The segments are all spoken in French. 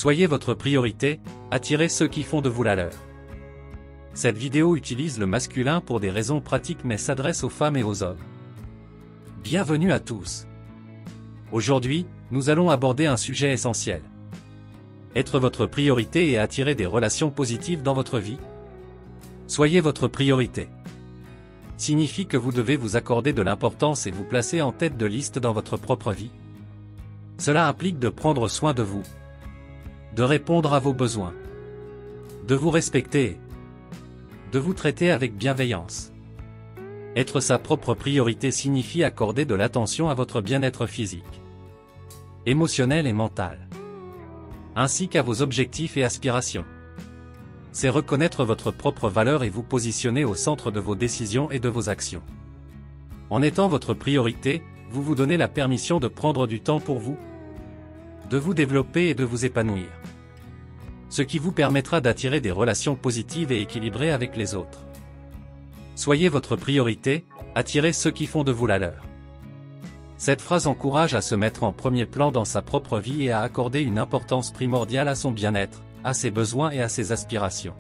Soyez votre priorité, attirez ceux qui font de vous la leur. Cette vidéo utilise le masculin pour des raisons pratiques mais s'adresse aux femmes et aux hommes. Bienvenue à tous. Aujourd'hui, nous allons aborder un sujet essentiel. Être votre priorité et attirer des relations positives dans votre vie. Soyez votre priorité. Signifie que vous devez vous accorder de l'importance et vous placer en tête de liste dans votre propre vie. Cela implique de prendre soin de vous, de répondre à vos besoins, de vous respecter, de vous traiter avec bienveillance. Être sa propre priorité signifie accorder de l'attention à votre bien-être physique, émotionnel et mental, ainsi qu'à vos objectifs et aspirations. C'est reconnaître votre propre valeur et vous positionner au centre de vos décisions et de vos actions. En étant votre priorité, vous vous donnez la permission de prendre du temps pour vous, de vous développer et de vous épanouir. Ce qui vous permettra d'attirer des relations positives et équilibrées avec les autres. Soyez votre priorité, attirez ceux qui font de vous la leur. Cette phrase encourage à se mettre en premier plan dans sa propre vie et à accorder une importance primordiale à son bien-être, à ses besoins et à ses aspirations.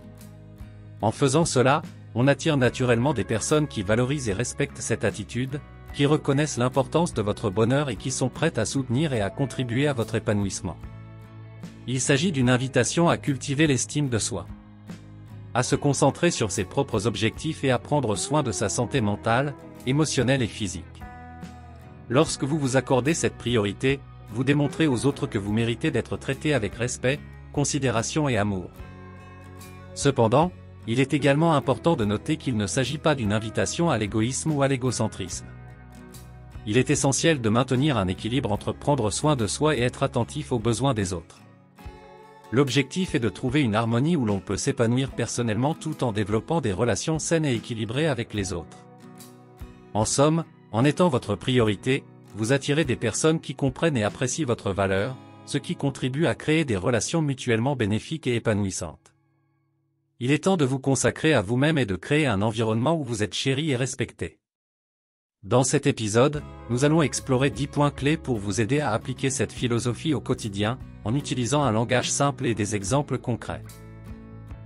En faisant cela, on attire naturellement des personnes qui valorisent et respectent cette attitude, qui reconnaissent l'importance de votre bonheur et qui sont prêtes à soutenir et à contribuer à votre épanouissement. Il s'agit d'une invitation à cultiver l'estime de soi, à se concentrer sur ses propres objectifs et à prendre soin de sa santé mentale, émotionnelle et physique. Lorsque vous vous accordez cette priorité, vous démontrez aux autres que vous méritez d'être traité avec respect, considération et amour. Cependant, il est également important de noter qu'il ne s'agit pas d'une invitation à l'égoïsme ou à l'égocentrisme. Il est essentiel de maintenir un équilibre entre prendre soin de soi et être attentif aux besoins des autres. L'objectif est de trouver une harmonie où l'on peut s'épanouir personnellement tout en développant des relations saines et équilibrées avec les autres. En somme, en étant votre priorité, vous attirez des personnes qui comprennent et apprécient votre valeur, ce qui contribue à créer des relations mutuellement bénéfiques et épanouissantes. Il est temps de vous consacrer à vous-même et de créer un environnement où vous êtes chéri et respecté. Dans cet épisode, nous allons explorer 10 points clés pour vous aider à appliquer cette philosophie au quotidien, en utilisant un langage simple et des exemples concrets.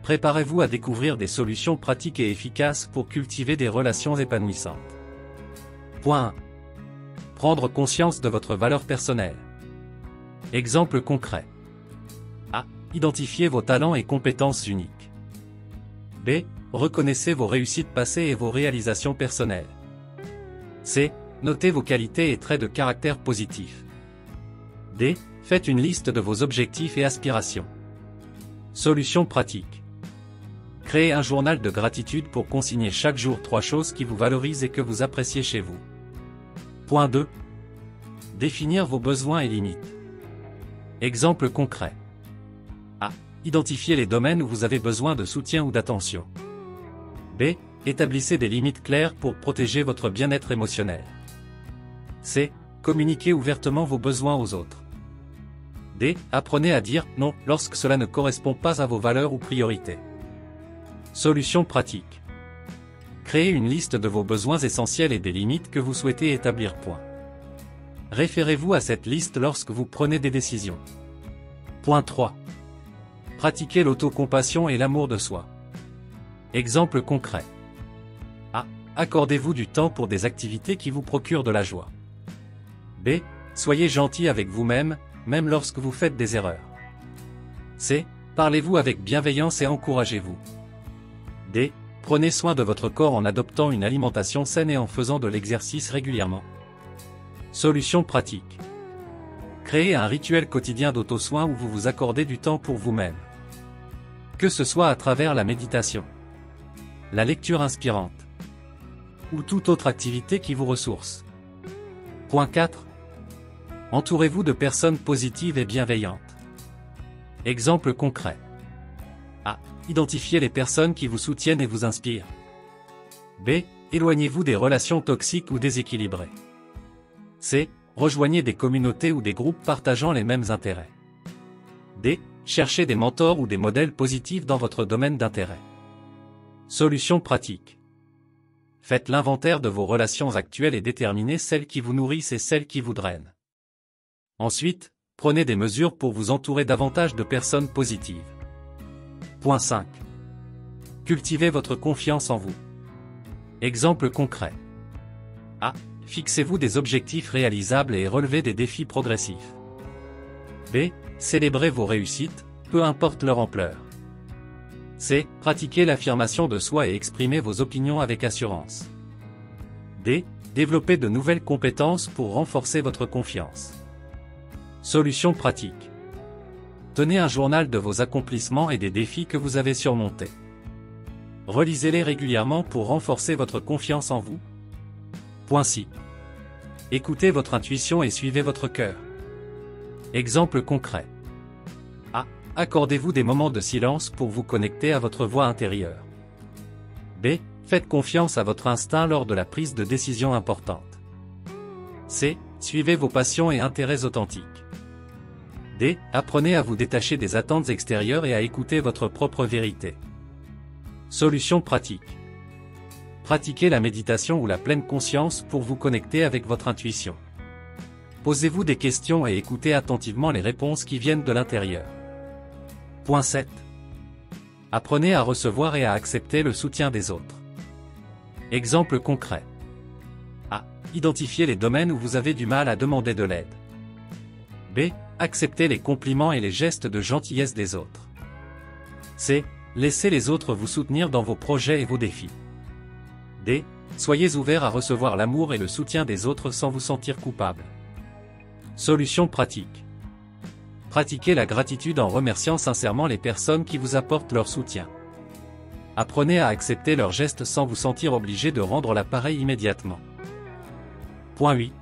Préparez-vous à découvrir des solutions pratiques et efficaces pour cultiver des relations épanouissantes. Point 1. Prendre conscience de votre valeur personnelle. Exemple concret. A. Identifiez vos talents et compétences uniques. B. Reconnaissez vos réussites passées et vos réalisations personnelles. C. Notez vos qualités et traits de caractère positifs. D. Faites une liste de vos objectifs et aspirations. Solution pratique. Créez un journal de gratitude pour consigner chaque jour 3 choses qui vous valorisent et que vous appréciez chez vous. Point 2. Définir vos besoins et limites. Exemple concret. A. Identifiez les domaines où vous avez besoin de soutien ou d'attention. B. Établissez des limites claires pour protéger votre bien-être émotionnel. C. Communiquez ouvertement vos besoins aux autres. D. Apprenez à dire non lorsque cela ne correspond pas à vos valeurs ou priorités. Solution pratique. Créez une liste de vos besoins essentiels et des limites que vous souhaitez établir. Référez-vous à cette liste lorsque vous prenez des décisions. Point 3. Pratiquez l'autocompassion et l'amour de soi. Exemple concret. A. Accordez-vous du temps pour des activités qui vous procurent de la joie. B. Soyez gentil avec vous-même, même lorsque vous faites des erreurs. C. Parlez-vous avec bienveillance et encouragez-vous. D. Prenez soin de votre corps en adoptant une alimentation saine et en faisant de l'exercice régulièrement. Solution pratique. Créez un rituel quotidien d'auto-soin où vous vous accordez du temps pour vous-même. Que ce soit à travers la méditation, la lecture inspirante, ou toute autre activité qui vous ressource. Point 4. Entourez-vous de personnes positives et bienveillantes. Exemple concret. A. Identifiez les personnes qui vous soutiennent et vous inspirent. B. Éloignez-vous des relations toxiques ou déséquilibrées. C. Rejoignez des communautés ou des groupes partageant les mêmes intérêts. D. Cherchez des mentors ou des modèles positifs dans votre domaine d'intérêt. Solution pratique. Faites l'inventaire de vos relations actuelles et déterminez celles qui vous nourrissent et celles qui vous drainent. Ensuite, Prenez des mesures pour vous entourer davantage de personnes positives. Point 5. Cultivez votre confiance en vous. Exemple concret. A. Fixez-vous des objectifs réalisables et relevez des défis progressifs. B. Célébrez vos réussites, peu importe leur ampleur. C. Pratiquez l'affirmation de soi et exprimez vos opinions avec assurance. D. Développez de nouvelles compétences pour renforcer votre confiance. Solution pratique. Tenez un journal de vos accomplissements et des défis que vous avez surmontés. Relisez-les régulièrement pour renforcer votre confiance en vous. Point 6. Écoutez votre intuition et suivez votre cœur. Exemple concret. A. Accordez-vous des moments de silence pour vous connecter à votre voix intérieure. B. Faites confiance à votre instinct lors de la prise de décision importante. C. Suivez vos passions et intérêts authentiques. D. Apprenez à vous détacher des attentes extérieures et à écouter votre propre vérité. Solution pratique. Pratiquez la méditation ou la pleine conscience pour vous connecter avec votre intuition. Posez-vous des questions et écoutez attentivement les réponses qui viennent de l'intérieur. Point 7. Apprenez à recevoir et à accepter le soutien des autres. Exemple concret. A. Identifiez les domaines où vous avez du mal à demander de l'aide. B. Acceptez les compliments et les gestes de gentillesse des autres. C. Laissez les autres vous soutenir dans vos projets et vos défis. D. Soyez ouvert à recevoir l'amour et le soutien des autres sans vous sentir coupable. Solution pratique. Pratiquez la gratitude en remerciant sincèrement les personnes qui vous apportent leur soutien. Apprenez à accepter leurs gestes sans vous sentir obligé de rendre l'appareil immédiatement. Point 8.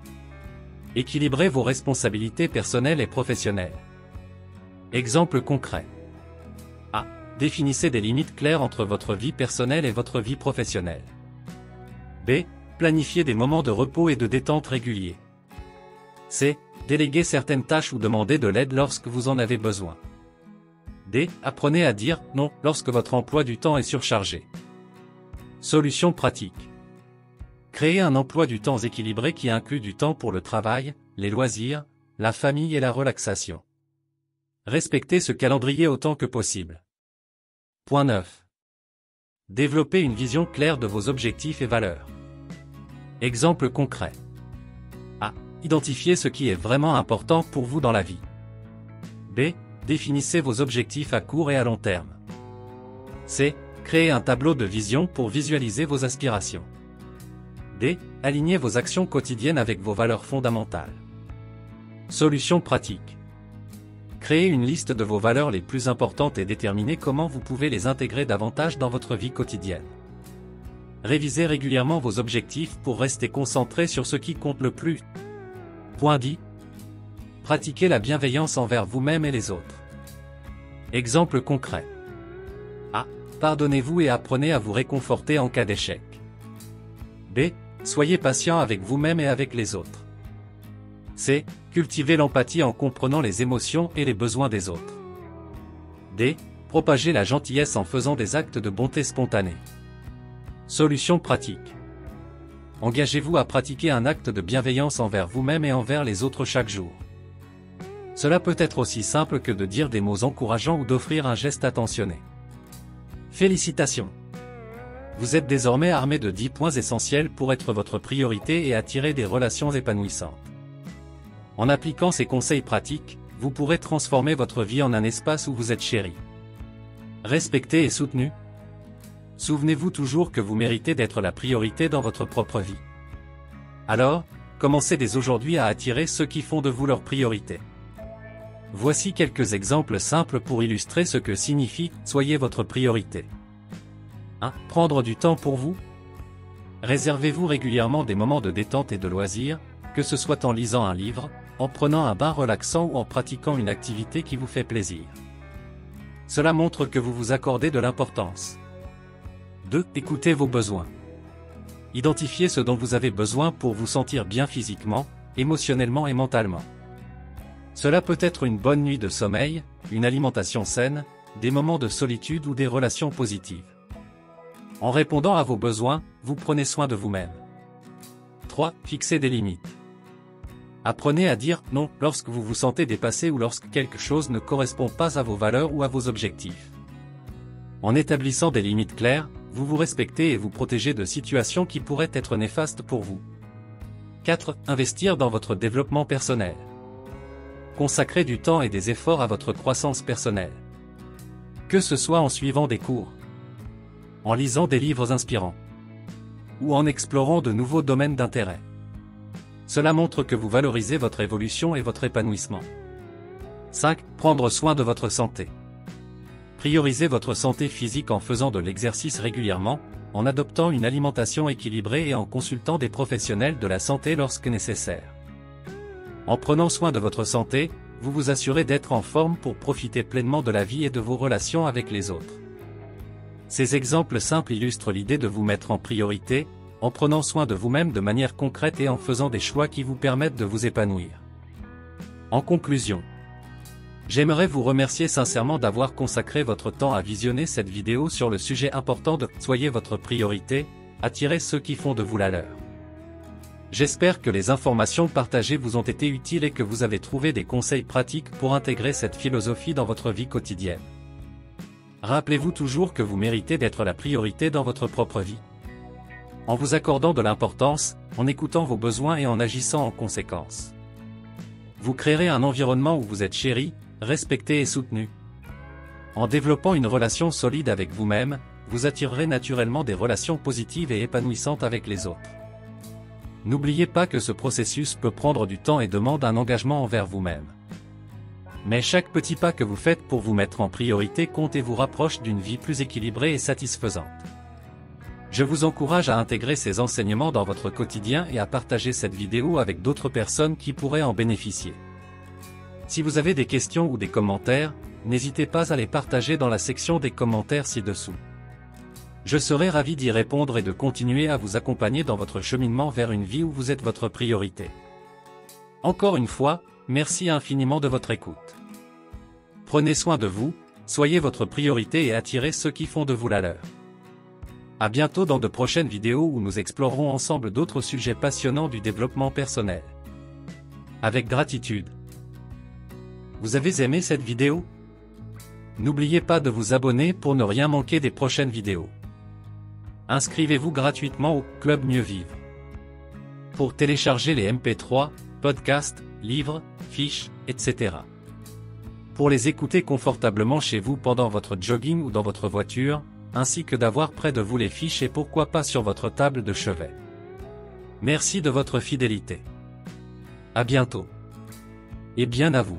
Équilibrez vos responsabilités personnelles et professionnelles. Exemple concret. A. Définissez des limites claires entre votre vie personnelle et votre vie professionnelle. B. Planifiez des moments de repos et de détente réguliers. C. Déléguez certaines tâches ou demandez de l'aide lorsque vous en avez besoin. D. Apprenez à dire non lorsque votre emploi du temps est surchargé. Solution pratique. Créez un emploi du temps équilibré qui inclut du temps pour le travail, les loisirs, la famille et la relaxation. Respectez ce calendrier autant que possible. Point 9. Développez une vision claire de vos objectifs et valeurs. Exemple concret. A. Identifiez ce qui est vraiment important pour vous dans la vie. B. Définissez vos objectifs à court et à long terme. C. Créez un tableau de vision pour visualiser vos aspirations. D. Alignez vos actions quotidiennes avec vos valeurs fondamentales. Solution pratique. Créez une liste de vos valeurs les plus importantes et déterminez comment vous pouvez les intégrer davantage dans votre vie quotidienne. Révisez régulièrement vos objectifs pour rester concentré sur ce qui compte le plus. Point 10. Pratiquez la bienveillance envers vous-même et les autres. Exemple concret. A. Pardonnez-vous et apprenez à vous réconforter en cas d'échec. B. Soyez patient avec vous-même et avec les autres. C. Cultivez l'empathie en comprenant les émotions et les besoins des autres. D. Propagez la gentillesse en faisant des actes de bonté spontanée. Solution pratique. Engagez-vous à pratiquer un acte de bienveillance envers vous-même et envers les autres chaque jour. Cela peut être aussi simple que de dire des mots encourageants ou d'offrir un geste attentionné. Félicitations! Vous êtes désormais armé de 10 points essentiels pour être votre priorité et attirer des relations épanouissantes. En appliquant ces conseils pratiques, vous pourrez transformer votre vie en un espace où vous êtes chéri, respecté et soutenu. Souvenez-vous toujours que vous méritez d'être la priorité dans votre propre vie. Alors, commencez dès aujourd'hui à attirer ceux qui font de vous leur priorité. Voici quelques exemples simples pour illustrer ce que signifie « Soyez votre priorité ». 1. Prendre du temps pour vous. Réservez-vous régulièrement des moments de détente et de loisirs, que ce soit en lisant un livre, en prenant un bain relaxant ou en pratiquant une activité qui vous fait plaisir. Cela montre que vous vous accordez de l'importance. 2. Écoutez vos besoins. Identifiez ce dont vous avez besoin pour vous sentir bien physiquement, émotionnellement et mentalement. Cela peut être une bonne nuit de sommeil, une alimentation saine, des moments de solitude ou des relations positives. En répondant à vos besoins, vous prenez soin de vous-même. 3. Fixez des limites. Apprenez à dire non lorsque vous vous sentez dépassé ou lorsque quelque chose ne correspond pas à vos valeurs ou à vos objectifs. En établissant des limites claires, vous vous respectez et vous protégez de situations qui pourraient être néfastes pour vous. 4. Investir dans votre développement personnel. Consacrez du temps et des efforts à votre croissance personnelle. Que ce soit en suivant des cours, en lisant des livres inspirants, ou en explorant de nouveaux domaines d'intérêt. Cela montre que vous valorisez votre évolution et votre épanouissement. 5. Prendre soin de votre santé. Priorisez votre santé physique en faisant de l'exercice régulièrement, en adoptant une alimentation équilibrée et en consultant des professionnels de la santé lorsque nécessaire. En prenant soin de votre santé, vous vous assurez d'être en forme pour profiter pleinement de la vie et de vos relations avec les autres. Ces exemples simples illustrent l'idée de vous mettre en priorité, en prenant soin de vous-même de manière concrète et en faisant des choix qui vous permettent de vous épanouir. En conclusion, j'aimerais vous remercier sincèrement d'avoir consacré votre temps à visionner cette vidéo sur le sujet important de « Soyez votre priorité, attirez ceux qui font de vous la leur ». J'espère que les informations partagées vous ont été utiles et que vous avez trouvé des conseils pratiques pour intégrer cette philosophie dans votre vie quotidienne. Rappelez-vous toujours que vous méritez d'être la priorité dans votre propre vie. En vous accordant de l'importance, en écoutant vos besoins et en agissant en conséquence. Vous créerez un environnement où vous êtes chéri, respecté et soutenu. En développant une relation solide avec vous-même, vous attirerez naturellement des relations positives et épanouissantes avec les autres. N'oubliez pas que ce processus peut prendre du temps et demande un engagement envers vous-même. Mais chaque petit pas que vous faites pour vous mettre en priorité compte et vous rapproche d'une vie plus équilibrée et satisfaisante. Je vous encourage à intégrer ces enseignements dans votre quotidien et à partager cette vidéo avec d'autres personnes qui pourraient en bénéficier. Si vous avez des questions ou des commentaires, n'hésitez pas à les partager dans la section des commentaires ci-dessous. Je serai ravi d'y répondre et de continuer à vous accompagner dans votre cheminement vers une vie où vous êtes votre priorité. Encore une fois, merci infiniment de votre écoute. Prenez soin de vous, soyez votre priorité et attirez ceux qui font de vous la leur. À bientôt dans de prochaines vidéos où nous explorerons ensemble d'autres sujets passionnants du développement personnel. Avec gratitude. Vous avez aimé cette vidéo? N'oubliez pas de vous abonner pour ne rien manquer des prochaines vidéos. Inscrivez-vous gratuitement au Club Mieux Vivre. Pour télécharger les MP3, podcasts, livres, fiches, etc. Pour les écouter confortablement chez vous pendant votre jogging ou dans votre voiture, ainsi que d'avoir près de vous les fiches et pourquoi pas sur votre table de chevet. Merci de votre fidélité. À bientôt. Et bien à vous.